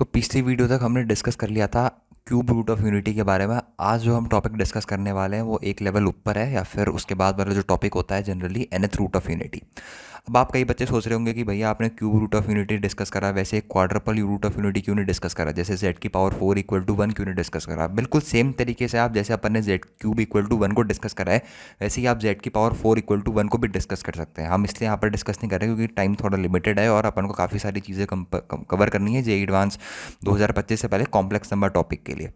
तो पिछली वीडियो तक हमने डिस्कस कर लिया था क्यूब रूट ऑफ यूनिटी के बारे में। आज जो हम टॉपिक डिस्कस करने वाले हैं वो एक लेवल ऊपर है, या फिर उसके बाद वाला जो टॉपिक होता है generally nth root of unity. अब आप कई बच्चे सोच रहे होंगे कि भैया आपने cube root of unity discuss करा, वैसे क्वाड्रपल रूट ऑफ यूनिटी क्यों नहीं डिस्कस करा, जैसे z की पावर 4 इक्वल टू 1 क्यों नहीं डिस्कस करा। बिल्कुल सेम तरीके से आप जैसे अपन ने z क्यूब इक्वल टू 1 को डिस्कस करा है, वैसे ही आप z की पावर 4 इक्वल टू 1 को भी डिस्कस कर सकते हैं। हम इसलिए यहाँ पर डिस्कस नहीं कर रहे क्योंकि टाइम थोड़ा लिमिटेड है और अपन को काफ़ी सारी चीज़ें कवर करनी है जेईई एडवांस 2025 से पहले कॉम्प्लेक्स नंबर टॉपिक के लिए।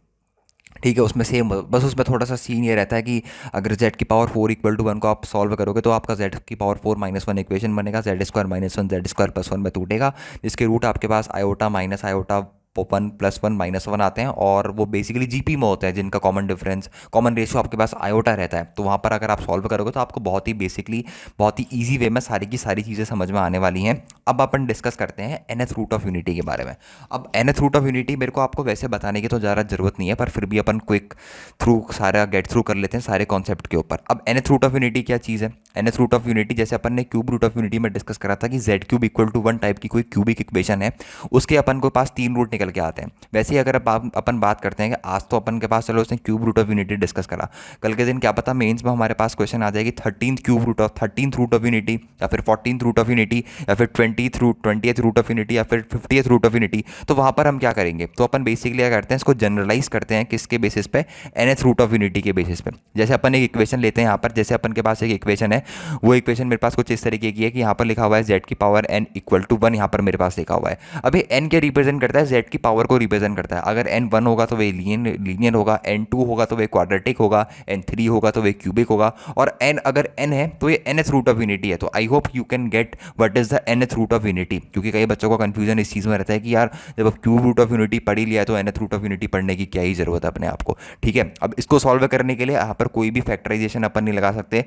ठीक है, उसमें सेम बस उसमें थोड़ा सा सीन ये रहता है कि अगर z की पावर 4 इक्वल टू 1 को आप सॉल्व करोगे तो आपका z की पावर 4 -1 इक्वेशन बनेगा, z स्क्वायर -1 z स्क्वायर +1 में टूटेगा, जिसके रूट आपके पास आयोटा माइनस आयोटा 1 + 1 -1 आते हैं, और वो बेसिकली जीपी में होते हैं जिनका कॉमन रेशियो आपके पास आयोटा रहता है। तो वहाँ पर अगर आप सॉल्व करोगे तो आपको बहुत ही ईजी वे में सारी की सारी चीज़ें समझ में आने वाली हैं। अब अपन डिस्कस करते हैं nth रूट ऑफ यूनिटी के बारे में। अब nth रूट ऑफ यूनिटी मेरे को आपको वैसे बताने की तो ज़्यादा ज़रूरत नहीं है, पर फिर भी अपन क्विक सारा गेट थ्रू कर लेते हैं सारे कॉन्सेप्ट के ऊपर। अब nth रूट ऑफ यूनिटी क्या चीज़ है? nth रूट ऑफ यूनिटी जैसे अपन ने क्यूब रूट ऑफ यूनिटी में डिस्कस करा था कि z cube equal to 1 type की कोई क्यूबिक इक्वेशन है, उसके अपन को पास 3 रूट निकल के आते हैं। वैसे ही अगर अपन बात करते हैं कि आज तो अपन के पास चलो उसने cube root of unity discuss करा, कल के दिन क्या पता मेंस में हमारे पास क्वेश्चन आ जाएगी 13th रूट ऑफ यूनिटी, या फिर 14th रूट ऑफ यूनिटी, या फिर 20th रूट ऑफ यूनिटी, या फिर 50th रूट ऑफ यूनिटी। तो वहाँ पर हम क्या करेंगे? तो अपन बेसिकली क्या करते हैं, इसको जनरलाइज करते हैं किसके बेसिस पे? nth रूट ऑफ यूनिटी के बेसिस पे। जैसे अपन एक इक्वेशन लेते हैं यहाँ पर, जैसे अपन के पास एक इक्वेशन है, वो इक्वेशन मेरे पास कुछ इस तरीके की है कि यहाँ पर लिखा हुआ है z की पावर n इक्वल टू 1, यहाँ पर मेरे पास लिखा हुआ है। अभी n क्या रिप्रेजेंट करता है? z की पावर को रिप्रेजेंट करता है। अगर n 1 होगा तो वे लीनियर होगा, n 2 होगा तो वे क्वाड्रेटिक होगा, n 3 होगा तो वे क्यूबिक होगा, और n अगर n है तो ये nth रूट ऑफ यूनिटी है। तो I hope you can get what is the nth root of unity, क्योंकि कई बच्चों का कंफ्यूजन इस चीज़ में रहता है कि यार जब आप क्यूब रूट ऑफ यूनिटी पढ़ ही लिया है तो nth रूट ऑफ यूनिटी पढ़ने की क्या ही जरूरत है अपने आप को। ठीक है, अब इसको सॉल्व करने के लिए यहाँ पर कोई भी फैक्टराइजेशन अपन नहीं लगा सकते।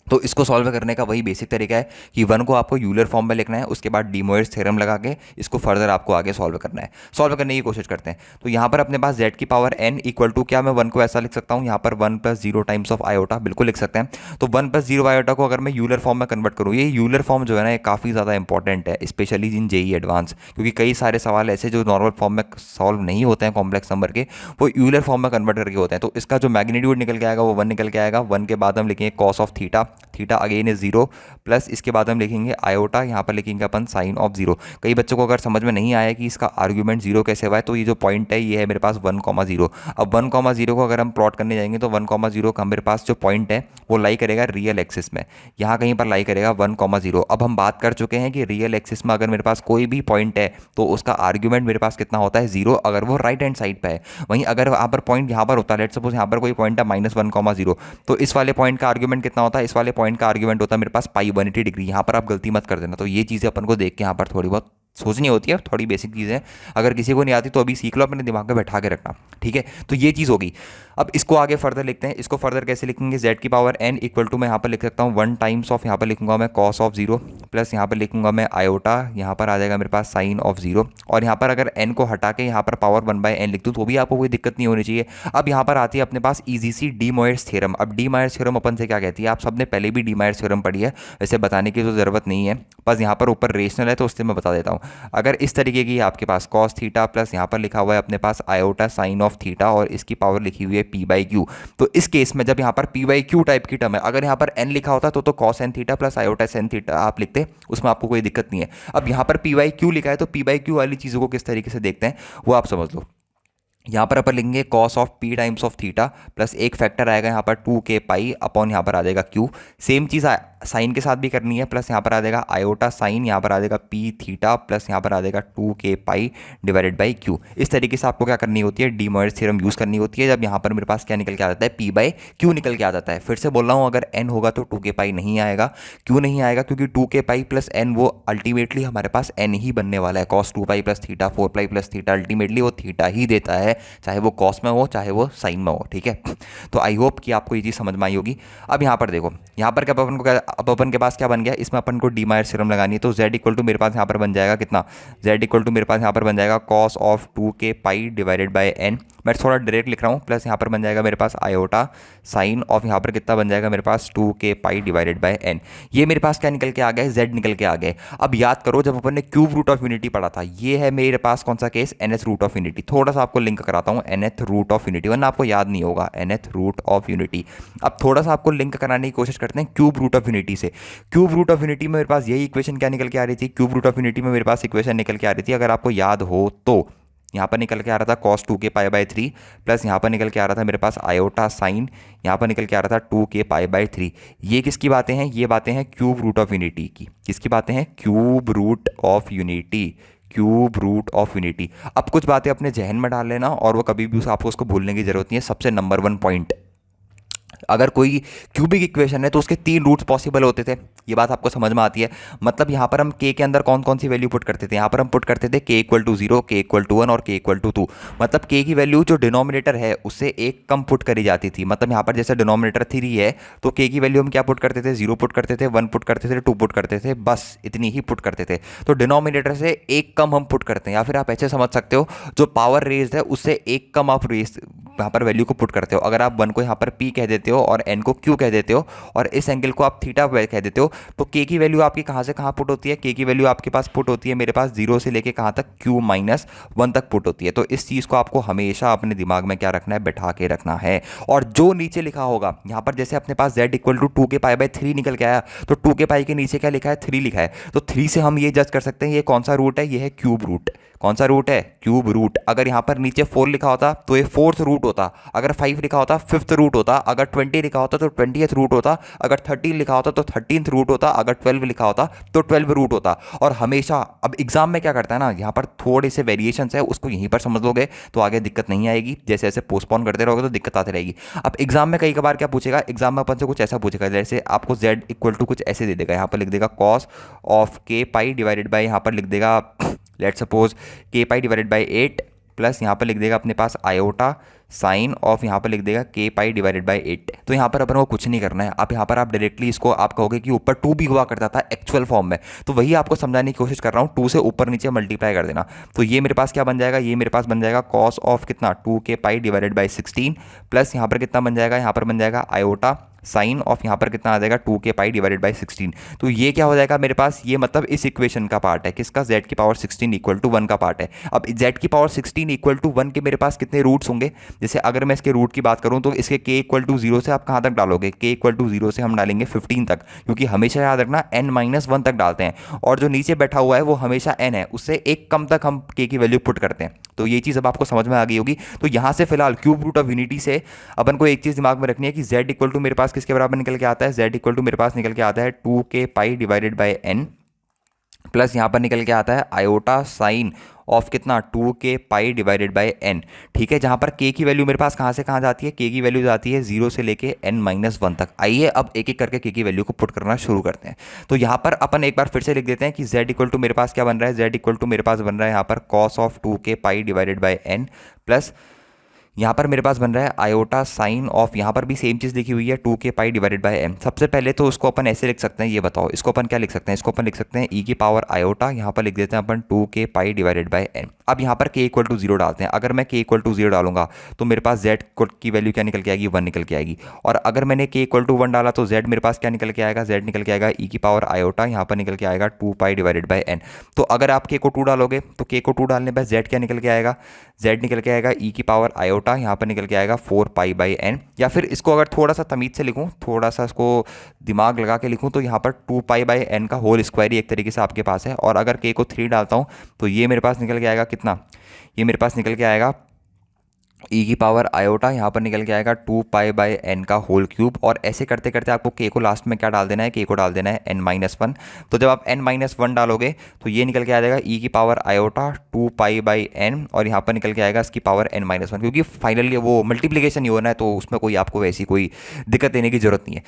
तो इसको सॉल्व करने का वही बेसिक तरीका है कि 1 को आपको यूलर फॉर्म में लिखना है, उसके बाद डी मोइट्स थ्योरम लगा के इसको फर्दर आपको आगे सॉल्व करना है। सॉल्व करने की कोशिश करते हैं। तो यहाँ पर अपने पास z की पावर n इक्वल टू, क्या मैं 1 को ऐसा लिख सकता हूँ यहाँ पर 1 + 0 टाइम्स ऑफ आयोटा, बिल्कुल लिख सकते हैं। तो 1 + 0 आयोटा को अगर मैं यूलर फॉर्म में कन्वर्ट करूँ, ये यूलर फॉर्म जो है ना ये काफ़ी ज़्यादा इंपॉर्टेंट है, स्पेशली इन जेईई एडवांस, क्योंकि कई सारे सवाल ऐसे जो नॉर्मल फॉर्म में सॉल्व नहीं होते हैं कॉम्प्लेक्स नंबर के, वो यूलर फॉर्म में कन्वर्ट करके होते हैं। तो इसका जो मैग्नीट्यूड निकल के आएगा वो 1 निकल के आएगा। 1 के बाद हम लिखेंगे cos of theta, theta again is 0, plus इसके बाद हम लिखेंगे आयोटा, यहाँ पर लिखेंगे अपन साइन ऑफ 0। कई बच्चों को अगर समझ में नहीं आया कि इसका आर्ग्यूमेंट 0 कैसे हुआ है, तो ये जो पॉइंट है ये है मेरे पास 1,0। अब 1,0 को अगर हम प्लॉट करने जाएंगे तो 1,0 का मेरे पास जो पॉइंट है वो लाई करेगा रियल एक्सिस में, यहाँ कहीं पर लाई करेगा 1,0। अब हम बात कर चुके हैं कि रियल एक्सिस में अगर मेरे पास कोई भी पॉइंट है तो उसका आर्ग्यूमेंट मेरे पास कितना होता है? 0, अगर वो राइट हैंड साइड पर है। वहीं अगर यहाँ पर पॉइंट यहाँ पर होता है, लेट्स सपोज यहाँ पर कोई पॉइंट है -1,0, तो इस वाले पॉइंट का आर्ग्यूमेंट कितना होता है? इस वाले पॉइंट का आर्ग्यूमेंट होता है मेरे पास π180 डिग्री। यहाँ पर आप गलती मत कर देना। तो ये चीज़ें अपन को देख के यहाँ पर थोड़ी बहुत सोचनी होती है, थोड़ी बेसिक चीज़ें अगर किसी को नहीं आती तो अभी सीख लो, अपने दिमाग में बैठा के रखना। ठीक है, तो ये चीज़ होगी। अब इसको आगे फर्दर लिखते हैं। इसको फर्दर कैसे लिखेंगे? z की पावर n इक्वल टू, मैं यहाँ पर लिख सकता हूँ 1 टाइम्स ऑफ, यहाँ पर लिखूंगा मैं कॉस ऑफ 0, प्लस यहाँ पर लिखूंगा मैं आयोटा, यहाँ पर आ जाएगा मेरे पास साइन ऑफ 0, और यहाँ पर अगर n को हटा के यहाँ पर पावर 1/n लिख दूँ तो भी आपको कोई दिक्कत नहीं होनी चाहिए। अब यहाँ पर आती है अपने पास ईजी सी डी मोइट्स थ्योरम। अब डी मोइट्स थ्योरम अपन से क्या कहती है? आप सबने पहले भी डी मोइट्स थ्योरम पढ़ी है, वैसे बताने की तो ज़रूरत नहीं है, बस यहाँ पर ऊपर रेशनल है तो उससे मैं बता देता हूँ। अगर इस तरीके की आपके पास कॉस थीटा, प्लस यहाँ पर लिखा हुआ है अपने पास आयोटा साइन ऑफ थीटा, और इसकी पावर लिखी हुई है p/q। तो इस केस में जब यहाँ पर p/q टाइप की टर्म है, अगर यहाँ पर n लिखा होता तो cos n theta plus iota sin theta आप लिखते, उसमें आपको कोई दिक्कत नहीं है। अब यहाँ पर p/q लिखा है तो p/q वाली चीज़ों को किस तरीके से देखते हैं वो आप समझ लो। यहाँ पर अपन लिखेंगे cos of p times of theta, plus एक फैक्टर आएगा यहाँ पर 2k पाई अपॉन यहाँ पर आ जाएगा q। सेम चीज़ साइन के साथ भी करनी है, प्लस यहाँ पर आ जाएगा आयोटा साइन, यहाँ पर आ जाएगा p थीटा, प्लस यहाँ पर आ जाएगा 2k pi divided by q। इस तरीके से आपको क्या करनी होती है? डी मोइट्स थ्योरम यूज़ करनी होती है जब यहाँ पर मेरे पास क्या निकल के आ जाता है? p/q निकल के आ जाता है। फिर से बोल रहा हूँ, अगर n होगा तो 2k पाई नहीं आएगा। क्यों नहीं आएगा? क्योंकि 2k पाई प्लस n वो अल्टीमेटली हमारे पास n ही बनने वाला है। Cos 2 pi plus theta 4 pi plus theta ultimately वो थीटा ही देता है, चाहे वो कॉस में हो चाहे वो साइन में हो। ठीक है, तो आई होप कि आपको ये चीज़ समझ में आई होगी। अब यहाँ पर देखो, यहाँ पर क्या अपन को क्या अब अपन के पास क्या बन गया, इसमें अपन को डी मायर थ्योरम लगानी है। तो z इक्वल टू मेरे पास यहाँ पर बन जाएगा कितना, z इक्वल टू मेरे पास यहाँ पर बन जाएगा cos of 2k pi divided bye n। मैं थोड़ा डायरेक्ट लिख रहा हूँ, प्लस यहाँ पर बन जाएगा मेरे पास आयोटा साइन ऑफ यहाँ पर कितना बन जाएगा मेरे पास 2k पाई डिवाइडेड बाय n। ये मेरे पास क्या निकल के आ गया, z निकल के आ गए। अब याद करो जब अपन ने क्यूब रूट ऑफ यूनिटी पढ़ा था, ये है मेरे पास कौन सा case, nth root of unity. थोड़ा सा आपको लिंक कराता हूँ nth रूट ऑफ यूनिटी, वरना आपको याद नहीं होगा nth रूट ऑफ यूनिटी। अब थोड़ा सा आपको लिंक कराने की कोशिश करते हैं क्यूब रूट ऑफ यूनिटी से। क्यूब रूट ऑफ यूनिटी में मेरे पास यही इक्वेशन क्या निकल के आ रही थी, क्यूब रूट ऑफ यूनिटी में मेरे पास इक्वेशन निकल के आ रही थी, अगर आपको याद हो तो यहाँ पर निकल के आ रहा था cos 2k pi by 3, plus यहाँ पर निकल के आ रहा था मेरे पास आयोटा साइन, यहाँ पर निकल के आ रहा था 2k पाई बाई 3। ये किसकी बातें हैं, ये बातें हैं क्यूब रूट ऑफ यूनिटी की। किसकी बातें हैं, cube root of unity, cube root of unity. अब कुछ बातें अपने जहन में डाल लेना और वो कभी भी आपको उसको भूलने की जरूरत नहीं है। सबसे नंबर 1 पॉइंट, अगर कोई क्यूबिक इक्वेशन है तो उसके 3 रूट्स पॉसिबल होते थे। ये बात आपको समझ में आती है। मतलब यहाँ पर हम k के अंदर कौन कौन सी वैल्यू पुट करते थे, यहाँ पर हम पुट करते थे k equal to 0, k equal to 1 और k इक्वल टू 2। मतलब k की वैल्यू जो डिनोमिनेटर है उससे एक कम पुट करी जाती थी। मतलब यहाँ पर जैसे डिनोमिनेटर 3 है तो k की वैल्यू हम क्या पुट करते थे, 0 पुट करते थे, 1 पुट करते थे, 2 पुट करते थे, बस इतनी ही पुट करते थे। तो डिनोमिनेटर से एक कम हम पुट करते हैं, या फिर आप ऐसे समझ सकते हो जो पावर रेज्ड है उससे एक कम आप रेज यहाँ पर वैल्यू को पुट करते हो। अगर आप 1 को यहाँ पर p कह देते हो और n को q कह देते हो और इस एंगल को आप थीटा कह देते हो, तो k की वैल्यू आपकी कहाँ से कहाँ पुट होती है, k की वैल्यू आपके पास पुट होती है मेरे पास 0 से लेके कहाँ तक, q माइनस 1 तक पुट होती है। तो इस चीज़ को आपको हमेशा अपने दिमाग में क्या रखना है, बैठा के रखना है। और जो नीचे लिखा होगा यहाँ पर, जैसे अपने पास z equal to 2k pi by 3 निकल के आया, तो 2k पाई के नीचे क्या लिखा है, 3 लिखा है। तो 3 से हम ये जज कर सकते हैं ये कौन सा रूट है, ये है क्यूब रूट। कौन सा रूट है, क्यूब रूट। अगर यहाँ पर नीचे 4 लिखा होता तो ये 4th रूट होता, अगर 5 लिखा होता 5th रूट होता, अगर 20 लिखा होता तो 20th रूट होता, अगर 13 लिखा होता तो 13th रूट होता, अगर 12 लिखा होता तो 12 रूट होता। और हमेशा अब एग्जाम में क्या करता है ना, यहाँ पर थोड़े से वेरिएशंस है, उसको यहीं पर समझ लोगे तो आगे दिक्कत नहीं आएगी। जैसे जैसे पोस्टपोन करते रहोगे तो दिक्कत आती रहेगी। अब एग्जाम में कई बार क्या पूछेगा, एग्जाम में अपन से कुछ ऐसा पूछेगा, जैसे आपको z इक्वल टू कुछ ऐसे दे देगा, यहाँ पर लिख देगा cos of k pi divided by, यहाँ पर लिख देगा let suppose k pi divided by 8, plus यहाँ पर लिख देगा अपने पास आयोटा साइन ऑफ, यहाँ पर लिख देगा k पाई डिवाइडेड बाई 8। तो यहाँ पर अपन को कुछ नहीं करना है। आप यहाँ पर आप डायरेक्टली इसको आप कहोगे कि ऊपर 2 भी हुआ करता था एक्चुअल फॉर्म में, तो वही आपको समझाने की कोशिश कर रहा हूँ। 2 से ऊपर नीचे मल्टीप्लाई कर देना। तो ये मेरे पास क्या बन जाएगा, ये मेरे पास बन जाएगा कॉस ऑफ कितना 2k pi divided by 16, plus यहाँ पर कितना बन जाएगा, यहाँ पर बन जाएगा आयोटा साइन ऑफ, यहाँ पर कितना आ जाएगा 2k पाई डिवाइडेड बाई 16। तो ये क्या हो जाएगा मेरे पास, ये मतलब इस इक्वेशन का पार्ट है, किसका, z की पावर 16 इक्वल टू 1 का पार्ट है। अब z की पावर 16 इक्वल टू 1 के मेरे पास कितने रूट्स होंगे, जैसे अगर मैं इसके रूट की बात करूं तो इसके k इक्वल टू 0 से आप कहाँ तक डालोगे, k इक्वल टू 0 से हम डालेंगे 15 तक, क्योंकि हमेशा याद रखना n माइनस 1 तक डालते हैं, और जो नीचे बैठा हुआ है वो हमेशा n है, उससे एक कम तक हम k की वैल्यू पुट करते हैं। तो ये चीज़ अब आपको समझ में आ गई होगी। तो यहाँ से फिलहाल क्यूब रूट ऑफ यूनिटी से अपन को एक चीज़ दिमाग में रखनी है कि z इक्वल टू मेरे पास किसके बराबर निकल के आता है, z इक्वल टू मेरे पास निकल के आता है 2k pi divided by n, plus यहाँ पर निकल के आता है आयोटा साइन ऑफ कितना 2k pi divided by n। ठीक है, जहाँ पर k की वैल्यू मेरे पास कहाँ से कहाँ जाती है, k की वैल्यू जाती है 0 से लेके n माइनस 1 तक। आइए अब एक एक करके k की वैल्यू को पुट करना शुरू करते हैं। तो यहाँ पर अपन एक बार फिर से लिख देते हैं कि z इक्वल टू मेरे पास क्या बन रहा है, z इक्वल टू मेरे पास बन रहा है यहाँ पर cos of 2k pi divided by n, plus यहाँ पर मेरे पास बन रहा है आयोटा साइन ऑफ, यहाँ पर भी सेम चीज़ लिखी हुई है 2k pi divided by m। सबसे पहले तो उसको अपन ऐसे लिख सकते हैं, ये बताओ इसको अपन क्या लिख सकते हैं, इसको अपन लिख सकते हैं e की पावर आयोटा, यहाँ पर लिख देते हैं अपन 2k pi divided by n। अब यहाँ पर k इक्वल टू 0 डालते हैं। अगर मैं k इक्वल टू 0 डालूंगा तो मेरे पास z की वैल्यू क्या निकल के आएगी, 1 निकल के आएगी। और अगर मैंने k इक्वल टू 1 डाला तो z मेरे पास क्या निकल के आएगा, z निकल के आएगा e की पावर आयोटा, यहाँ पर निकल के आएगा 2 पाई डिवाइडेड बाई n। तो अगर आप k को 2 डालोगे तो k को 2 डालने पर z क्या निकल के आएगा, z निकल के आएगा e की पावर आयोटा, यहाँ पर निकल के आएगा 4 पाई बाई n। या फिर इसको अगर थोड़ा सा तमीज से लिखूँ, थोड़ा सा इसको दिमाग लगा के लिखूँ, तो यहाँ पर 2 पाई बाई n का होल स्क्वायर ही एक तरीके से आपके पास है। और अगर k को 3 डालता हूँ तो ये मेरे पास निकल के आएगा कितना, ये मेरे पास निकल के आएगा e की पावर आयोटा, यहाँ पर निकल के आएगा 2 पाई बाई n का होल क्यूब। और ऐसे करते करते आपको k को लास्ट में क्या डाल देना है, k को डाल देना है n माइनस 1। तो जब आप n माइनस 1 डालोगे तो ये निकल के आ जाएगा e की power iota 2 pi by n, और यहाँ पर निकल के आएगा इसकी पावर n माइनस 1, क्योंकि फाइनली वो मल्टीप्लीकेशन ही होना है तो उसमें कोई आपको वैसी कोई दिक्कत देने की जरूरत नहीं है।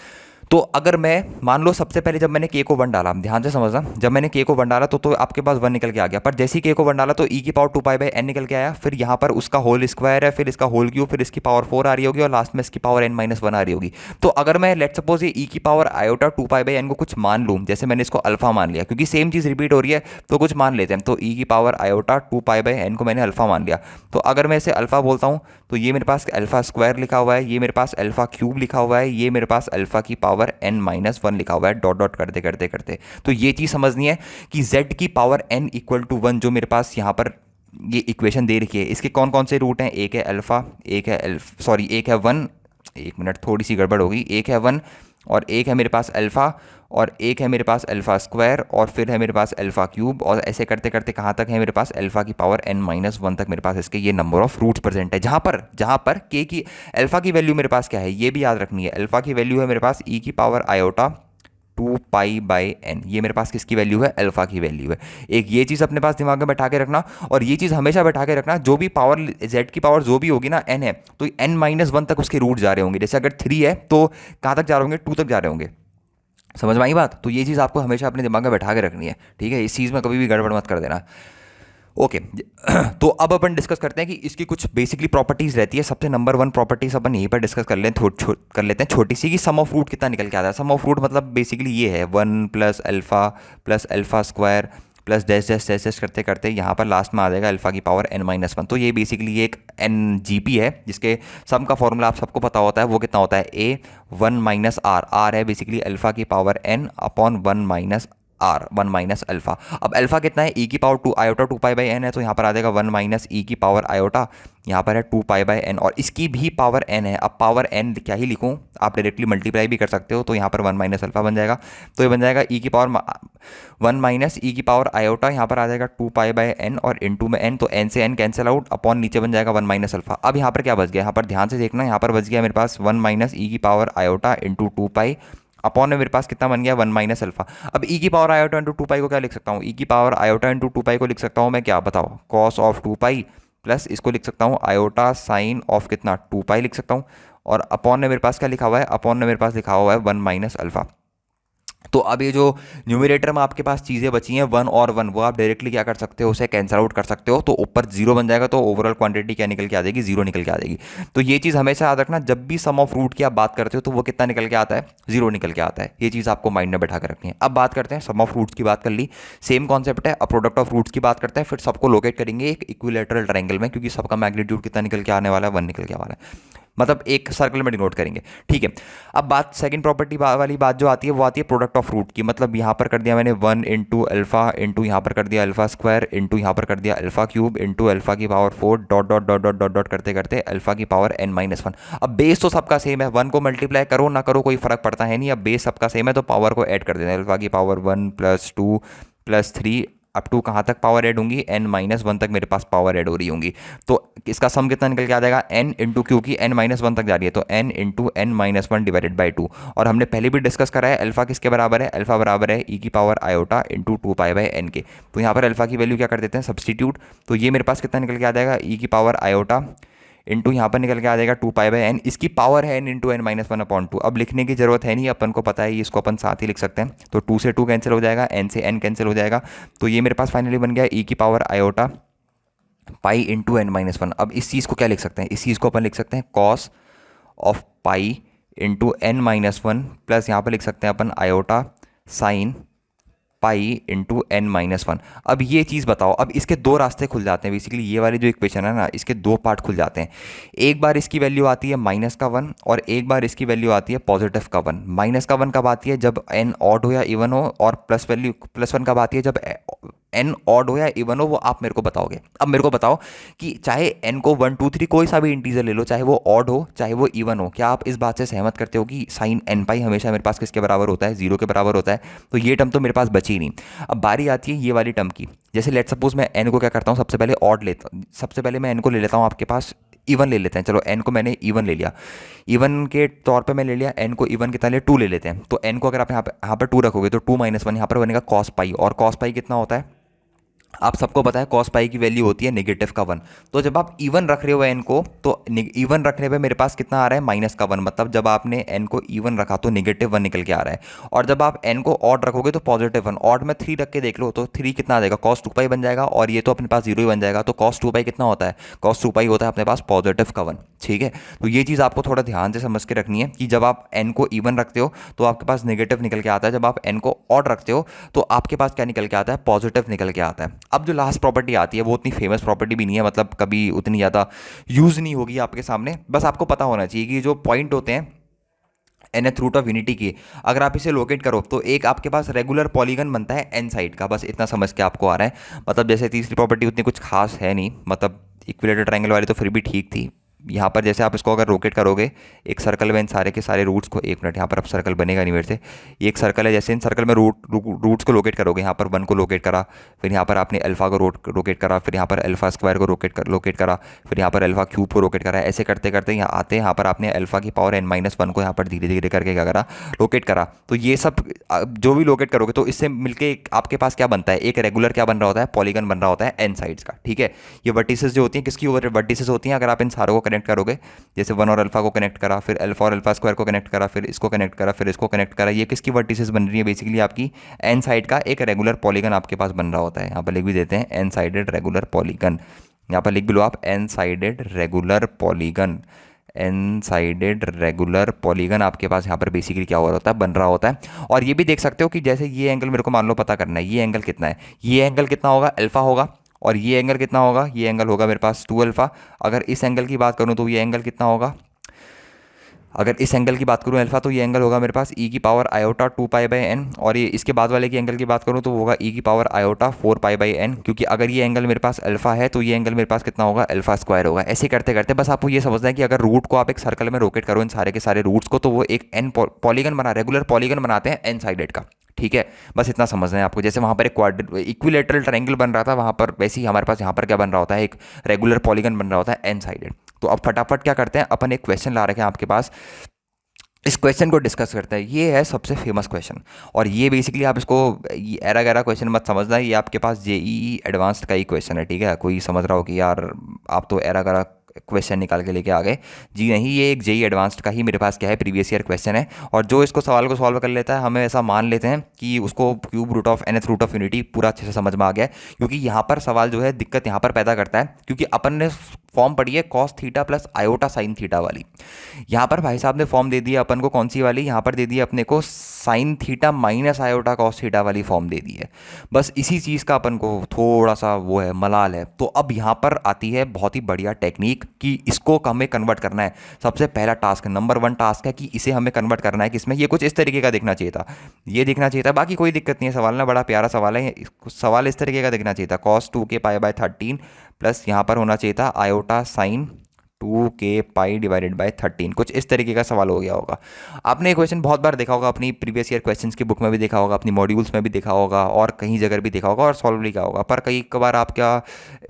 तो अगर मैं मान लो सबसे पहले जब मैंने के को 1 डाला, ध्यान से समझना, जब मैंने के को 1 डाला तो आपके पास 1 निकल के आ गया, पर जैसे ही के को 1 डाला तो ई की पावर 2 पाई बाई एन निकल के आया, फिर यहाँ पर उसका होल स्क्वायर है, फिर इसका होल क्यूब, फिर इसकी पावर 4 आ रही होगी और लास्ट में इसकी पावर n माइनस 1 आ रही होगी। तो अगर मैं लेट सपोज ये ई की power iota 2 pi by n को कुछ मान लूँ, जैसे मैंने इसको अल्फा मान लिया, क्योंकि सेम चीज़ रिपीट हो रही है तो कुछ मान लेते हैं, तो ई की power iota 2 pi by n को मैंने अल्फा मान लिया। तो अगर मैं इसे अल्फा बोलता हूँ तो ये मेरे पास अल्फा स्क्वायर लिखा हुआ है, ये मेरे पास अल्फा क्यूब लिखा हुआ है, ये मेरे पास अल्फा की पावर n माइनस 1 लिखा हुआ है, डॉट डॉट करते करते करते। तो ये चीज़ समझनी है कि z की पावर n इक्वल टू 1 जो मेरे पास यहाँ पर ये इक्वेशन दे रखी है, इसके कौन कौन से रूट हैं, एक है अल्फा, एक है एक है 1, एक मिनट थोड़ी सी गड़बड़ होगी, एक है 1 और एक है मेरे पास अल्फ़ा और एक है मेरे पास अल्फ़ा स्क्वायर और फिर है मेरे पास अल्फ़ा क्यूब, और ऐसे करते करते कहाँ तक है मेरे पास अल्फ़ा की पावर n माइनस 1 तक मेरे पास इसके ये नंबर ऑफ रूट्स प्रेजेंट है। जहाँ पर के की अल्फ़ा की वैल्यू मेरे पास क्या है ये भी याद रखनी है, अल्फ़ा की वैल्यू है मेरे पास ई की power iota 2 pi by n, ये मेरे पास किसकी वैल्यू है, अल्फ़ा की वैल्यू है। एक ये चीज़ अपने पास दिमाग में बैठा के रखना, और ये चीज़ हमेशा बैठा के रखना, जो भी पावर z की पावर जो भी होगी ना n है, तो n माइनस 1 तक उसके रूट जा रहे होंगे। जैसे अगर 3 है तो कहाँ तक जा रहे होंगे, 2 तक जा रहे होंगे। समझ में आई बात? तो ये चीज़ आपको हमेशा अपने दिमाग में बैठा के रखनी है, ठीक है, इस चीज़ में कभी भी गड़बड़ मत कर देना। ओके तो अब अपन डिस्कस करते हैं कि इसकी कुछ बेसिकली प्रॉपर्टीज़ रहती है। सबसे नंबर 1 प्रॉपर्टीज़ अपन यहीं पर डिस्कस कर लेते हैं छोटी सी, कि सम ऑफ रूट कितना निकल के आता है। सम ऑफ रूट मतलब बेसिकली ये है 1 plus alpha square plus dash dash dash dash करते करते यहाँ पर लास्ट में आ जाएगा अल्फ़ा की पावर n माइनस 1। तो ये बेसिकली एक एन जी पी है जिसके सम का फॉर्मूला आप सबको पता होता है, वो कितना होता है a 1 माइनस आर है बेसिकली अल्फ़ा की power n upon 1 minus r 1 minus alpha. अब अल्फा कितना है, ई की power 2 iota 2 pi by n है, तो यहाँ पर आ जाएगा 1 माइनस ई की पावर आयोटा, यहाँ पर है 2 पाई बाई एन और इसकी भी पावर n है। अब पावर n क्या ही लिखूँ, आप डायरेक्टली मल्टीप्लाई भी कर सकते हो, तो यहाँ पर 1 माइनस अल्फा बन जाएगा, तो ये बन जाएगा ई की पावर 1 माइनस ई की पावर आयोटा, यहाँ पर आ जाएगा 2 पाई बाई एन और इनटू में n, तो n से n कैंसिल आउट, अपॉन नीचे बन जाएगा 1 माइनस अल्फा। अब यहाँ पर क्या बच गया, यहाँ पर ध्यान से देखना, यहाँ पर बच गया मेरे पास 1 माइनस ई की पावर आयोटा इंटू 2 पाई, अपॉन में मेरे पास कितना बन गया 1 माइनस अल्फा। अब ई की पावर आयोटा इंटू 2 पाई को क्या लिख सकता हूँ, ई की पावर आयोटा इंटू 2 पाई को लिख सकता हूँ मैं क्या, बताओ, कॉस ऑफ 2 पाई, प्लस इसको लिख सकता हूँ आयोटा साइन ऑफ कितना 2 पाई लिख सकता हूँ, और अपॉन में मेरे पास क्या लिखा हुआ है, अपॉन में मेरे पास लिखा हुआ है 1 माइनस अल्फा। तो अब ये जो न्यूमरेटर में आपके पास चीज़ें बची हैं 1 और 1, वो आप डायरेक्टली क्या कर सकते हो, उसे कैंसिल आउट कर सकते हो, तो ऊपर 0 बन जाएगा, तो ओवरऑल क्वांटिटी क्या निकल के आ जाएगी, 0 निकल के आ जाएगी। तो ये चीज़ हमेशा याद रखना, जब भी सम ऑफ रूट की आप बात करते हो तो वो कितना निकल के आता है, 0 निकल के आता है। ये चीज़ आपको माइंड में बैठा कर रखनी है। अब बात करते हैं, सम ऑफ रूट्स की बात कर ली, सेम कॉन्सेप्ट है। अब प्रोडक्ट ऑफ रूट्स की बात करते हैं, फिर सबको लोकेट करेंगे एक इक्विलेटरल ट्रायंगल में, क्योंकि सबका मैग्नीट्यूड कितना निकल के आने वाला है, 1 निकल के आने वाला है, मतलब एक सर्कल में डिनोट करेंगे, ठीक है। अब बात सेकंड प्रॉपर्टी वाली बात जो आती है वो आती है प्रोडक्ट ऑफ रूट की, मतलब यहाँ पर कर दिया मैंने 1 इंटू अल्फा इंटू यहाँ पर कर दिया अल्फा स्क्वायर इंटू यहाँ पर कर दिया अल्फा क्यूब इंटू अल्फा की power 4 dot dot dot dot dot dot करते करते अल्फा की पावर n माइनस 1। अब बेस तो सबका सेम है, 1 को मल्टीप्लाई करो ना करो कोई फर्क पड़ता है नहीं, अब बेस सबका सेम है तो पावर को ऐड कर देना, अल्फा की power 1 plus 2 plus 3 up to कहाँ तक पावर ऐड होंगी, n माइनस 1 तक मेरे पास पावर ऐड हो रही होंगी। तो इसका सम कितना निकल के आ जाएगा, n इंटू, क्योंकि n माइनस 1 तक जा रही है तो n into n minus 1 divided by 2। और हमने पहले भी डिस्कस करा है अल्फा किसके बराबर है, अल्फा बराबर है ई की power iota into 2 pi by n के। तो यहाँ पर अल्फा की वैल्यू क्या कर देते हैं, सब्सटीट्यूट, तो ये मेरे पास कितना निकल के आ जाएगा, ई की पावर आयोटा इंटू यहाँ पर निकल के आ जाएगा 2 पाई बाई एन, इसकी पावर है n into n minus 1 upon 2। अब लिखने की जरूरत है नहीं, अपन को पता है, इसको अपन साथ ही लिख सकते हैं, तो 2 से 2 कैंसिल हो जाएगा, n से n कैंसिल हो जाएगा, तो ये मेरे पास फाइनली बन गया ई की पावर आयोटा पाई इंटू n माइनस 1। अब इस चीज़ को क्या लिख सकते हैं, इस चीज़ को अपन लिख सकते हैं cos of pi into n minus 1 plus यहाँ पर लिख सकते हैं अपन iota sine pi into n minus 1। अब ये चीज़ बताओ, अब इसके दो रास्ते खुल जाते हैं, बेसिकली ये वाली जो इक्वेशन है ना, इसके दो पार्ट खुल जाते हैं। एक बार इसकी वैल्यू आती है माइनस का 1 और एक बार इसकी वैल्यू आती है पॉजिटिव का 1। माइनस का 1 कब आती है, जब n ऑड हो या इवन हो, और प्लस वैल्यू प्लस 1 कब आती है, जब n ऑड हो या इवन हो, वो आप मेरे को बताओगे। अब मेरे को बताओ कि चाहे n को 1 2 3 कोई सा भी इंटीजर ले लो, चाहे वो ऑड हो चाहे वो इवन हो, क्या आप इस बात से सहमत करते हो कि साइन n पाई हमेशा मेरे पास किसके बराबर होता है, 0 के बराबर होता है। तो ये टर्म तो मेरे पास बची नहीं। अब बारी आती है ये वाली टर्म की, जैसे लेट सपोज मैं n को क्या करता हूँ, सबसे पहले ऑड लेता हूँ, सबसे पहले मैं n को ले लेता हूँ आपके पास इवन ले लेते हैं, चलो n को मैंने इवन ले लिया, इवन के तौर पे मैं ले लिया, n को इवन कितना ले 2 ले लेते हैं। तो n को अगर आप यहाँ पर 2 रखोगे तो 2 माइनस 1 यहाँ पर बनेगा कॉस पाई, और कॉस पाई कितना होता है, आप सबको पता है कॉस पाई की वैल्यू होती है नेगेटिव का 1। तो जब आप इवन रख रहे हो एन को, तो इवन रखने पे मेरे पास कितना आ रहा है, माइनस का 1। मतलब जब आपने एन को इवन रखा तो नेगेटिव 1 निकल के आ रहा है। और जब आप एन को ऑड रखोगे तो पॉजिटिव 1। ऑड में 3 रख के देख लो तो 3 कितना आ जाएगा, कॉस 2 पाई बन जाएगा, और ये तो अपने पास 0 ही बन जाएगा। तो कॉस 2 पाई कितना होता है, कॉस 2 पाई होता है अपने पास पॉजिटिव का 1। ठीक है, तो ये चीज़ आपको थोड़ा ध्यान से समझ के रखनी है कि जब आप एन को इवन रखते हो तो आपके पास नेगेटिव निकल के आता है, जब आप एन को ऑड रखते हो तो आपके पास क्या निकल के आता है, पॉजिटिव निकल के आता है। अब जो लास्ट प्रॉपर्टी आती है वो उतनी फेमस प्रॉपर्टी भी नहीं है, मतलब कभी उतनी ज़्यादा यूज़ नहीं होगी आपके सामने, बस आपको पता होना चाहिए कि जो पॉइंट होते हैं nth रूट ऑफ यूनिटी की, अगर आप इसे लोकेट करो तो एक आपके पास रेगुलर पॉलीगन बनता है एन साइड का। बस इतना समझ के आपको आ रहा है। मतलब जैसे तीसरी प्रॉपर्टी उतनी कुछ खास है नहीं, मतलब इक्विलेटर ट्रायंगल वाली तो फिर भी ठीक थी। यहाँ पर जैसे आप इसको अगर रोकेट करोगे एक सर्कल में इन सारे के सारे रूट्स को, एक मिनट यहाँ पर अब सर्कल बनेगा नहीं मेरे से, ये एक सर्कल है, जैसे इन सर्कल में रूट्स को लोकेट करोगे, यहाँ पर 1 को लोकेट करा, फिर यहाँ पर आपने अल्फा को रोकेट करा, फिर यहाँ पर अल्फा स्क्वायर को लोकेट करा, फिर यहाँ पर अल्फा क्यूब को रोकेट करा। ऐसे करते करते यहाँ आते हैं, यहाँ पर आपने अल्फा की पावर n-1 को यहाँ पर धीरे धीरे करके क्या करा, लोकेट करा। तो ये सब जो भी लोकेट करोगे तो इससे मिलके आपके पास क्या बनता है, एक रेगुलर क्या बन रहा होता है, पॉलीगन बन रहा होता है एन साइड्स का। ठीक है, ये वर्टिसेस जो होती हैं किसकी वर्टिसेस होती हैं, अगर आप इन सारों को कनेक्ट करोगे, जैसे 1 और अल्फा को कनेक्ट करा, फिर अल्फा और अल्फा स्क्वायर को कनेक्ट करा, फिर इसको कनेक्ट करा, फिर इसको कनेक्ट करा, ये किसकी वर्टिसेस बन रही है, बेसिकली आपकी एन साइड का एक रेगुलर पॉलीगन आपके पास बन रहा होता है। यहाँ पर लिख भी देते हैं एन साइडेड रेगुलर पॉलीगन, यहाँ पर लिख भी लो आप n sided regular polygon. N sided regular polygon आपके पास यहाँ पर बेसिकली क्या हो रहा होता है, बन रहा होता है। और ये भी देख सकते हो कि जैसे ये एंगल मेरे को मान लो पता करना है, ये एंगल कितना है, ये एंगल कितना होगा, अल्फा होगा, और ये एंगल कितना होगा, ये एंगल होगा मेरे पास 2 अल्फा। अगर इस एंगल की बात करूँ तो ये एंगल कितना होगा, अगर इस एंगल की बात करूँ अल्फा, तो ये एंगल होगा मेरे पास ई की power iota 2 pi by n, और ये इसके बाद वाले की एंगल की बात करूँ तो वो होगा ई की power iota 4 pi by n, क्योंकि अगर ये एंगल मेरे पास अल्फा है तो ये एंगल मेरे पास कितना होगा, अल्फा स्क्वायर होगा। ऐसे करते करते बस आपको ये समझना है कि अगर रूट को आप एक सर्कल में रोकेट करो इन सारे के सारे रूट्स को, तो वो एक एन पॉलीगन बना, रेगुलर पॉलीगन बनाते हैं एन साइडेड का। ठीक है, बस इतना समझना है आपको। जैसे वहाँ पर एक इक्विलेटरल ट्रायंगल बन रहा था, वहाँ पर वैसे ही हमारे पास यहाँ पर क्या बन रहा होता है, एक रेगुलर पॉलीगन बन रहा होता है एन साइडेड। तो अब फटाफट क्या करते हैं, अपन एक क्वेश्चन ला रखे हैं आपके पास, इस क्वेश्चन को डिस्कस करते हैं। ये है सबसे फेमस क्वेश्चन, और ये बेसिकली आप इसको एरा गैरा क्वेश्चन मत समझना, ये आपके पास जेईई एडवांस्ड का ही क्वेश्चन है। ठीक है, कोई समझ रहा हो कि यार आप तो एरा गैरा क्वेश्चन निकाल के लेके आ गए, जी नहीं, ये एक जेई एडवांस्ड का ही मेरे पास क्या है, प्रीवियस ईयर क्वेश्चन है। और जो इसको सवाल को सॉल्व कर लेता है, हमें ऐसा मान लेते हैं कि उसको cube root of nth root of unity पूरा अच्छे से समझ में आ गया है। क्योंकि यहाँ पर सवाल जो है दिक्कत यहाँ पर पैदा करता है, क्योंकि अपन ने फॉर्म पढ़ी है cos theta plus iota sine theta वाली। यहाँ पर भाई साहब ने फॉर्म दे दिया अपन को कौन सी वाली, यहाँ पर दे दी अपने को sine theta minus iota cos theta वाली फॉर्म दे दी है। बस इसी चीज़ का अपन को थोड़ा सा वो है, मलाल है। तो अब यहाँ पर आती है बहुत ही बढ़िया टेक्निक कि इसको हमें कन्वर्ट करना है। सबसे पहला टास्क, नंबर 1 टास्क है कि इसे हमें कन्वर्ट करना है किसमें, ये कुछ इस तरीके का दिखना चाहिए था, ये दिखना चाहिए था। बाकी कोई दिक्कत नहीं है, सवाल ना बड़ा प्यारा सवाल है, सवाल इस तरीके का दिखना चाहिए था, कॉस 2 के पाई बाय 13 प्लस यहाँ पर होना चाहिए था आयोटा साइन 2 के पाई डिवाइडेड बाय 13। कुछ इस तरीके का सवाल हो गया होगा। आपने ये क्वेश्चन बहुत बार देखा होगा, अपनी प्रीवियस ईयर क्वेश्चंस की बुक में भी देखा होगा, अपनी मॉड्यूल्स में भी देखा होगा, और कहीं जगह भी देखा होगा, और सॉल्व भी किया होगा। पर कई बार आपका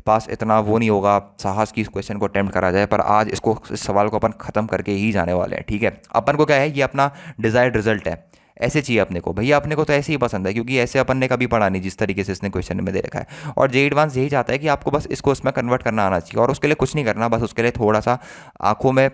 पास इतना वो नहीं होगा साहस की इस क्वेश्चन को अटेम्प्ट करा जाए। पर आज इस सवाल को अपन ख़त्म करके ही जाने वाले हैं। ठीक है, अपन को क्या है, ये अपना डिज़ायर्ड रिजल्ट है, ऐसे चाहिए अपने को भैया, अपने को तो ऐसे ही पसंद है, क्योंकि ऐसे अपन ने कभी पढ़ा नहीं जिस तरीके से इसने क्वेश्चन में दे रखा है। और जे एडवांस यही चाहता है कि आपको बस इसको इसमें कन्वर्ट करना आना चाहिए, और उसके लिए कुछ नहीं करना, बस उसके लिए थोड़ा सा आंखों में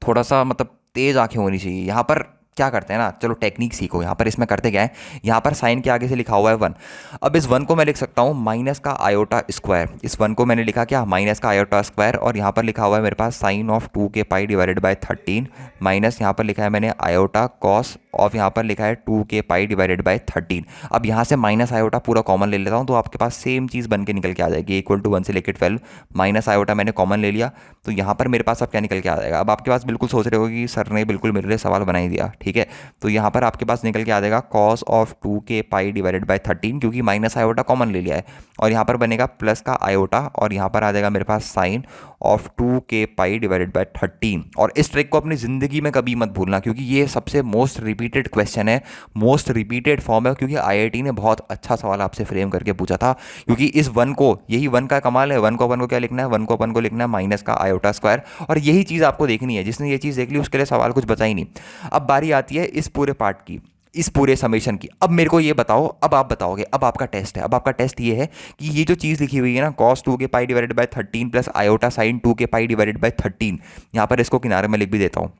थोड़ा सा मतलब तेज़ आंखें होनी चाहिए। यहाँ पर क्या करते हैं ना, चलो टेक्निक सीखो। यहाँ पर इसमें करते क्या है, यहाँ पर साइन के आगे से लिखा हुआ है 1। अब इस 1 को मैं लिख सकता हूँ माइनस का आयोटा स्क्वायर। इस 1 को मैंने लिखा क्या, माइनस का आयोटा स्क्वायर, और यहाँ पर लिखा हुआ है मेरे पास साइन ऑफ 2 के पाई डिवाइडेड बाय 13 माइनस यहाँ पर लिखा है मैंने आयोटा कॉस ऑफ, यहाँ पर लिखा है 2 के पाई डिवाइडेड बाय 13। अब यहाँ से माइनस आयोटा पूरा कॉमन ले लेता हूँ, तो आपके पास सेम चीज़ बन के निकल के आ जाएगी, इक्वल टू 1 से लेकर 12। माइनस आयोटा मैंने कॉमन ले लिया, तो यहाँ पर मेरे पास अब क्या निकल के आ जाएगा। अब आपके पास बिल्कुल सोच रहे हो कि सर ने बिल्कुल मेरे लिए सवाल बना ही दिया। ठीक है, तो यहाँ पर आपके पास निकल के आ जाएगा कॉस ऑफ 2 के पाई डिवाइडेड बाय 13, क्योंकि माइनस आयोटा कॉमन ले लिया है, और यहाँ पर बनेगा प्लस का आयोटा, और यहाँ पर आ जाएगा मेरे पास साइन ऑफ 2 के पाई डिवाइडेड बाय 13। और इस ट्रिक को अपनी ज़िंदगी में कभी मत भूलना, क्योंकि ये सबसे मोस्ट रिपीटेड क्वेश्चन है, मोस्ट रिपीटेड फॉर्म है, क्योंकि आईआईटी ने बहुत अच्छा सवाल आपसे फ्रेम करके पूछा था। क्योंकि इस 1 को, यही 1 का कमाल है, 1 को अपन को क्या लिखना है, 1 को अपन को लिखना है माइनस का आयोटा स्क्वायर, और यही चीज़ आपको देखनी है। जिसने ये चीज़ देख ली उसके लिए सवाल कुछ बचा ही नहीं। अब बारी आती है इस पूरे पार्ट की, इस पूरे समेशन की। अब मेरे को ये बताओ, अब आप बताओगे, अब आपका टेस्ट है, अब आपका टेस्ट ये है कि ये जो चीज़ लिखी हुई है ना, कॉस 2 के pi divided bye 13 plus iota sine 2 के पाई डिवाइडेड बाय 13, यहाँ पर इसको किनारे में लिख भी देता हूँ,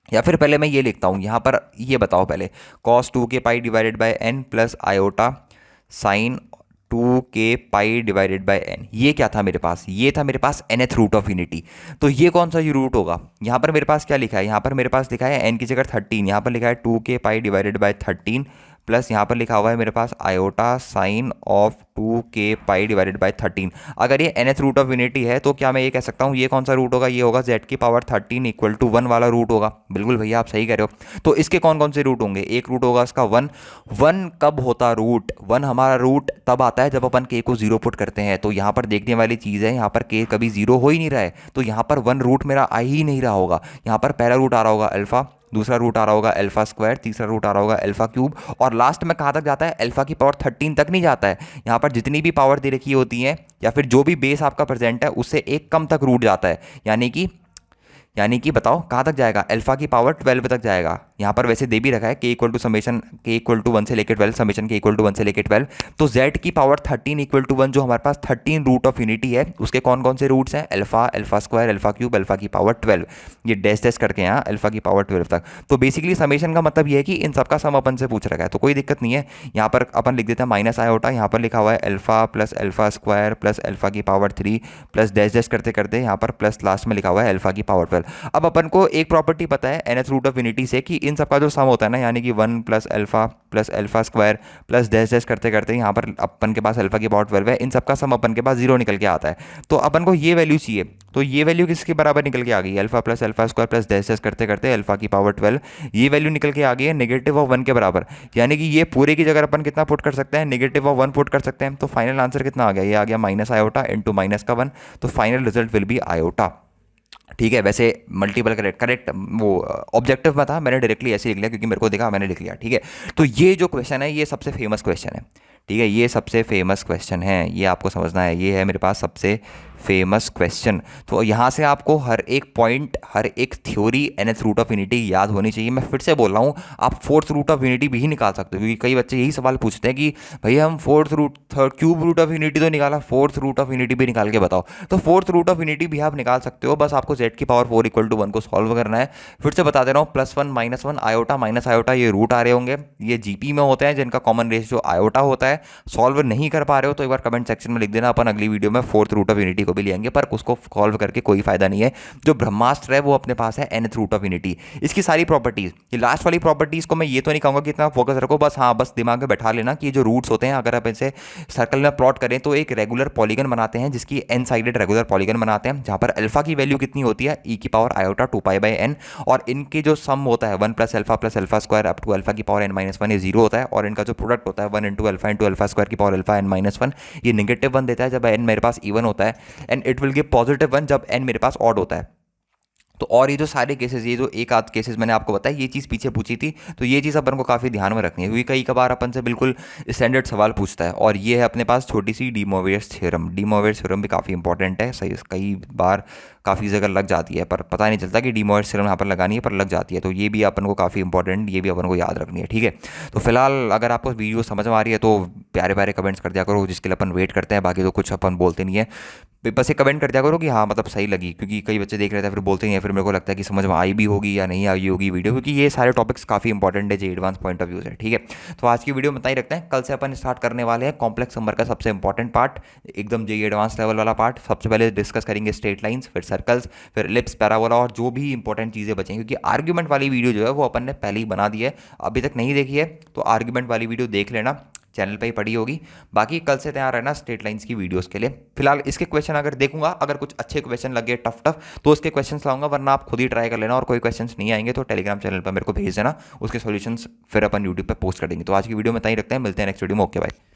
या फिर पहले मैं ये लिखता हूँ यहाँ पर, ये बताओ पहले, कॉस 2 के pi divided by n plus iota sine 2 के पाई डिवाइडेड बाय एन, ये क्या था मेरे पास, ये था मेरे पास nth रूट ऑफ यूनिटी। तो ये कौन सा रूट होगा, यहाँ पर मेरे पास क्या लिखा है, यहाँ पर मेरे पास लिखा है n की जगह 13, यहाँ पर लिखा है 2 के पाई डिवाइडेड बाय 13 प्लस यहाँ पर लिखा हुआ है मेरे पास आयोटा साइन ऑफ 2 के पाई डिवाइडेड बाय 13। अगर ये nth रूट ऑफ यूनिटी है तो क्या मैं ये कह सकता हूँ ये कौन सा रूट होगा, ये होगा z की पावर 13 इक्वल टू 1 वाला रूट होगा। बिल्कुल भैया आप सही कह रहे हो। तो इसके कौन कौन से रूट होंगे, एक रूट होगा इसका 1। 1 कब होता रूट, 1 हमारा रूट तब आता है जब अपन k को 0 पुट करते हैं। तो यहाँ पर देखने वाली चीज़ है, यहाँ पर k कभी 0 हो ही नहीं रहा है, तो यहाँ पर 1 रूट मेरा आ ही नहीं रहा होगा। यहाँ पर पहला रूट आ रहा होगा अल्फा, दूसरा रूट आ रहा होगा अल्फा स्क्वायर, तीसरा रूट आ रहा होगा अल्फा क्यूब, और लास्ट में कहाँ तक जाता है, अल्फा की पावर 13 तक नहीं जाता है। यहाँ पर जितनी भी पावर दे रखी होती हैं या फिर जो भी बेस आपका प्रेजेंट है उससे एक कम तक रूट जाता है, यानी कि बताओ कहाँ तक जाएगा, अल्फा की पावर 12 तक जाएगा। यहाँ पर वैसे दे भी रखा है k equal to summation k equal to 1 से लेकर 12, समेशन k इक्वल टू 1 से लेकर 12। तो z की पावर 13 इक्वल टू 1 जो हमारे पास 13 रूट ऑफ यूनिटी है, उसके कौन कौन से रूट्स हैं, alpha, alpha square, alpha cube, alpha की पावर 12, ये डैश डैश करके यहाँ अल्फा की पावर 12 तक। तो बेसिकली समेशन का मतलब ये है कि इन सबका सम अपन से पूछ रखा है, तो कोई दिक्कत नहीं है। यहाँ पर अपन लिख देते हैं माइनस आयोटा, यहाँ पर लिखा हुआ है alpha plus alpha square plus alpha की पावर 3 प्लस डैश डैश करते करते यहाँ पर प्लस लास्ट में लिखा हुआ है अल्फा की पावर 12। अब अपन को एक प्रॉपर्टी पता है nth रूट ऑफ यूनिटी से कि इन सबका जो सम होता है ना, यानी कि 1 plus alpha square plus dash dash करते करते यहाँ पर अपन के पास अल्फा की पावर 12 है, इन सबका सम अपन के पास 0 निकल के आता है। तो अपन को ये वैल्यू चाहिए, तो ये वैल्यू किसके बराबर निकल के आ गई, alpha plus alpha square plus dash dash करते करते अल्फा की पावर 12, ये वैल्यू निकल के आ गई है -1 के बराबर। यानी कि ये पूरे की जगह अपन कितना पुट कर सकते हैं, -1 पुट कर सकते हैं। तो फाइनल आंसर कितना आ गया, ये आ गया माइनस आयोटा इंटू माइनस का 1, तो final result will be iota. ठीक है, वैसे मल्टीपल करेक्ट वो ऑब्जेक्टिव में था, मैंने डायरेक्टली ऐसे लिख लिया क्योंकि मेरे को देखा, मैंने लिख लिया। ठीक है, तो ये जो क्वेश्चन है ये सबसे फेमस क्वेश्चन है। ठीक है, ये सबसे फेमस क्वेश्चन है, ये आपको समझना है, ये है मेरे पास सबसे फेमस क्वेश्चन। तो यहाँ से आपको हर एक पॉइंट, हर एक theory nth root of unity याद होनी चाहिए। मैं फिर से बोल रहा हूँ, आप फोर्थ रूट ऑफ यूनिटी भी निकाल सकते हो, क्योंकि कई बच्चे यही सवाल पूछते हैं कि भैया हम क्यूब रूट ऑफ यूनिटी तो निकाला, फोर्थ रूट ऑफ यूनिटी भी निकाल के बताओ। तो फोर्थ रूट ऑफ यूनिटी भी आप निकाल सकते हो, बस आपको z की पावर 4 इक्वल टू 1 को सॉल्व करना है। फिर से बता दे रहा हूँ, +1 -1 आयोटा माइनस आयोटा ये रूट आ रहे होंगे, ये जीपी में होते हैं जिनका कॉमन रेशियो आयोटा होता है। सॉल्व नहीं कर पा रहे हो तो एक बार कमेंट सेक्शन में लिख देना, अपन अगली वीडियो में फोर्थ रूट ऑफ यूनिटी को भी लेंगे, पर उसको सॉल्व करके कोई फायदा नहीं है। जो ब्रह्मास्त्र है वो अपने पास है nth रूट ऑफ यूनिटी। इसकी सारी प्रॉपर्टीज, ये लास्ट वाली प्रॉपर्टीज को मैं ये तो नहीं कहूंगा कि इतना फोकस रखो, बस हाँ बस दिमाग में बैठा लेना कि जो रूट्स होते हैं अगर आप इसे सर्कल में प्लॉट करें तो एक रेगुलर पॉलीगन बनाते हैं, जिसकी एन साइडेड रेगुलर पॉलीगन बनाते हैं, जहां पर अल्फा की वैल्यू कितनी होती है e की पावर आयोटा 2π/n, और इनके जो सम होता है 1 plus alpha square up to alpha की पावर n-1 ये 0 होता है, और इनका जो प्रोडक्ट होता है 1 इंटू अल्फा स्क्वायर की पावर अल्फा n-1 ये -1 देता है जब n मेरे पास इवन होता है, एंड इट विल गिव +1 जब n मेरे पास ऑड होता है। तो और ये जो सारे केसेस, ये जो एक आध केसेस मैंने आपको बताया, ये चीज़ पीछे पूछी थी, तो ये चीज़ अपन को काफ़ी ध्यान में रखनी है, क्योंकि कई कबार अपन से बिल्कुल स्टैंडर्ड सवाल पूछता है। और ये है अपने पास छोटी सी de Moivre's theorem. De Moivre's theorem भी काफ़ी इंपॉर्टेंट है, सही कई बार काफ़ी जगह लग जाती है, पर पता नहीं चलता कि डी मोवियर्स थ्योरम यहाँ पर लगानी है, पर लग जाती है। तो ये भी अपन को काफ़ी इंपॉर्टेंट, ये भी अपन को याद रखनी है। ठीक है, तो फिलहाल अगर आपको वीडियो समझ में आ रही है तो प्यारे प्यारे कमेंट्स कर दिया करो, जिसके लिए अपन वेट करते हैं, बाकी तो कुछ अपन बोलते नहीं है। बस एक कमेंट कर दिया करो कि हाँ मतलब सही लगी, क्योंकि कई बच्चे देख रहे थे फिर बोलते नहीं है, फिर मेरे को लगता है कि समझ में आई भी होगी या नहीं आई होगी वीडियो, क्योंकि ये सारे टॉपिक्स काफ़ी इंपॉर्टेंट है, जो एडवांस पॉइंट ऑफ व्यू है। ठीक है, तो आज की वीडियो में इतना ही रखते हैं, कल से अपन स्टार्ट करने वाले हैं कॉम्प्लेक्स नंबर का सबसे इंपॉर्टेंट पार्ट, एकदम जे एडवांस लेवल वाला पार्ट। सबसे पहले डिस्कस करेंगे स्ट्रेट लाइन्स, फिर सर्कल्स, फिर एलिप्स, पैराबोला, और जो भी इंपॉर्टेंट चीज़ें बचेंगी, क्योंकि आर्ग्यूमेंट वाली वीडियो जो है वो अपन ने पहले ही बना दी है, अभी तक नहीं देखी है तो आर्ग्यूमेंट वाली वीडियो देख लेना, चैनल पे ही पड़ी होगी। बाकी कल से तैयार रहना स्ट्रेट लाइंस की वीडियोस के लिए। फिलहाल इसके क्वेश्चन अगर देखूंगा, अगर कुछ अच्छे क्वेश्चन लगे टफ तो उसके क्वेश्चंस लाऊंगा, वरना आप खुद ही ट्राई कर लेना, और कोई क्वेश्चंस नहीं आएंगे तो टेलीग्राम चैनल पर मेरे को भेज देना, उसके सॉल्यूशंस फिर अपन यूट्यूब पर पोस्ट कर देंगे। तो आज की वीडियो में इतना ही रखते हैं, मिलते हैं नेक्स्ट वीडियो में। Okay bye.